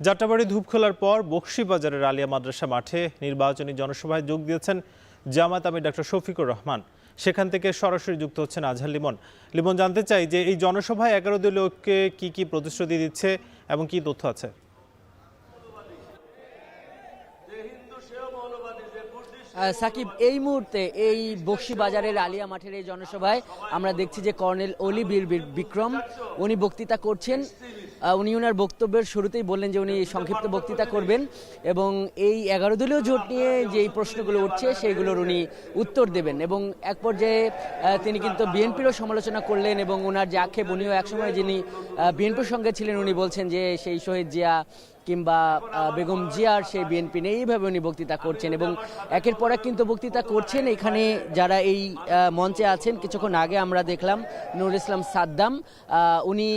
যাত্রাবাড়ি ধূপখোলার পর বকশীবাজারের আলিয়া মাদ্রাসা মাঠে নির্বাচনী জনসভায় যোগ দিয়েছেন জামাত আমির ডক্টর শফিকুর রহমান। সেখান থেকে সরাসরি যুক্ত হচ্ছেন আজহার লিমন। লিমন, জানতে চাই যে এই জনসভায় 11 দলীয় ঐক্যে কি প্রতিশ্রুতি দিচ্ছে এবং কি তথ্য আছে? সাকিব, এই মুহূর্তে এই বকশীবাজারের আলিয়া মাঠের এই জনসভায় আমরা দেখছি যে কর্নেল অলি বীর বিক্রম উনি বক্তৃতা করছেন। উনি ওনার বক্তব্যের শুরুতেই বললেন যে উনি সংক্ষিপ্ত বক্তৃতা করবেন এবং এই 11 দলীয় জোট নিয়ে যেই প্রশ্নগুলো উঠছে সেইগুলোর উনি উত্তর দেবেন। এবং এক পর্যায়ে তিনি কিন্তু বিএনপিরও সমালোচনা করলেন এবং ওনার যে আক্ষেপ, উনিও একসময় যিনি বিএনপির সঙ্গে ছিলেন উনি বলছেন যে সেই শহীদ জিয়া কিংবা বেগম জিয়ার সেই বিএনপি নেই, এইভাবে উনি বক্তৃতা করছেন এবং একের পর এক কিন্তু বক্তৃতা করছেন। এখানে যারা এই মঞ্চে আছেন, কিছুক্ষণ আগে আমরা দেখলাম নুরুল ইসলাম সাদ্দাম, উনি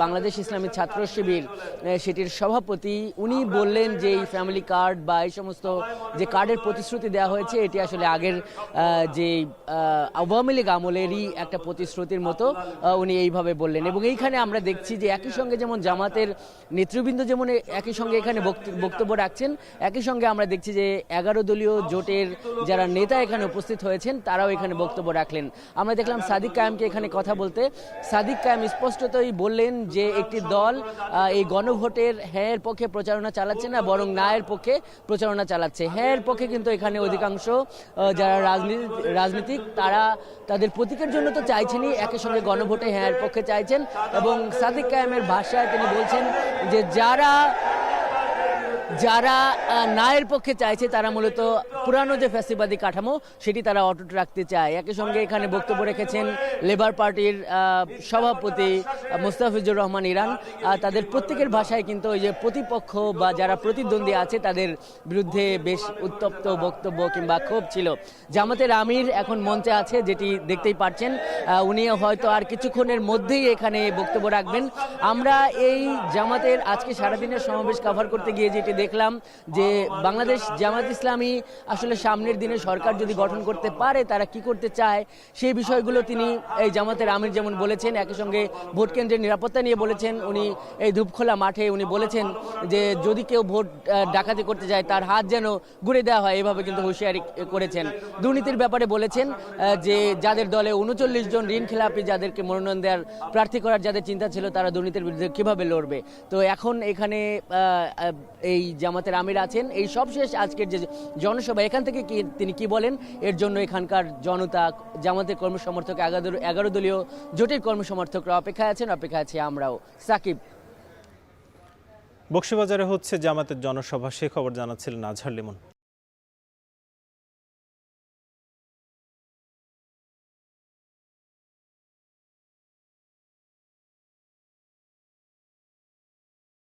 বাংলাদেশ ইসলামী ছাত্র শিবির সেটির সভাপতি, উনি বললেন যে এই ফ্যামিলি কার্ড বা এই সমস্ত যে কার্ডের প্রতিশ্রুতি দেওয়া হয়েছে এটি আসলে আগের যে আওয়ামী লীগ আমলেরই একটা প্রতিশ্রুতির মতো উনি এইভাবে বললেন। এবং এইখানে আমরা দেখছি যে একই সঙ্গে যেমন জামাতের নেতৃবৃন্দ যেমন একই সঙ্গে এখানে বক্তব্য রাখছেন, একই সঙ্গে আমরা দেখছি যে 11 দলীয় জোটের যারা নেতা এখানে উপস্থিত হয়েছেন তারাও এখানে বক্তব্য রাখলেন। আমরা দেখলাম সাদিক কায়েমকে এখানে কথা বলতে। সাদিক কায়েম স্পষ্টতই বললেন যে একটি দল এই গণভোটের হ্যাঁর পক্ষে প্রচারণা চালাচ্ছে না, বরং নায়ের পক্ষে প্রচারণা চালাচ্ছে। হ্যাঁর পক্ষে কিন্তু এখানে অধিকাংশ যারা রাজনীতিক তারা তাদের প্রতীকের জন্য তো চাইছেনই, একই সঙ্গে গণভোটে হ্যাঁর পক্ষে চাইছেন। এবং সাদিক কায়েমের ভাষায় তিনি বলছেন যে যারা নায়ের পক্ষে চাইছে তারা মূলত পুরানো যে ফ্যাসিবাদী কাঠামো সেটি তারা অটুট রাখতে চায়। একই সঙ্গে এখানে বক্তব্য রেখেছেন লেবার পার্টির সভাপতি মোস্তাফিজুর রহমান ইরান। তাদের প্রত্যেকের ভাষায় কিন্তু ওই যে প্রতিপক্ষ বা যারা প্রতিদ্বন্দ্বী আছে তাদের বিরুদ্ধে বেশ উত্তপ্ত বক্তব্য কিংবা ক্ষোভ ছিল। জামাতের আমির এখন মঞ্চে আছে, যেটি দেখতেই পাচ্ছেন, উনি হয়তো আর কিছুক্ষণের মধ্যেই এখানে বক্তব্য রাখবেন। আমরা এই জামাতের আজকে সারাদিনের সমাবেশ কভার করতে গিয়ে যেটি দেখলাম যে বাংলাদেশ জামাত ইসলামী আসলে সামনের দিনে সরকার যদি গঠন করতে পারে তারা কি করতে চায় সেই বিষয়গুলো তিনি এই জামাতের আমির যেমন বলেছেন, একই সঙ্গে ভোট কেন্দ্রের নিরাপত্তা নিয়ে বলেছেন। উনি এই ধূপখোলা মাঠে উনি বলেছেন যে যদি কেউ ভোট ডাকাতি করতে যায় তার হাত যেন গুঁড়ে দেওয়া হয়, এভাবে কিন্তু হুঁশিয়ারি করেছেন। দুর্নীতির ব্যাপারে বলেছেন যে যাদের দলে 39 জন ঋণ খেলাপি যাদেরকে মনোনয়ন দেওয়ার প্রার্থী করার যাদের চিন্তা ছিল তারা দুর্নীতির বিরুদ্ধে কিভাবে লড়বে। তো এখন এখানে এই জামাতের আমির আছেন। এই সবশেষ আজকের যে জনসভা, এখান থেকে তিনি কি বলেন এর জন্য এখানকার জনতা, জামাতের কর্মসমর্থক, 11 দলীয় জোটের কর্মসমর্থকরা অপেক্ষায় আছেন, অপেক্ষায় আছি আমরাও। সাকিব, বকশীবাজারে হচ্ছে জামাতের জনসভা, সে খবর জানাচ্ছিলেন আজহার লিমন।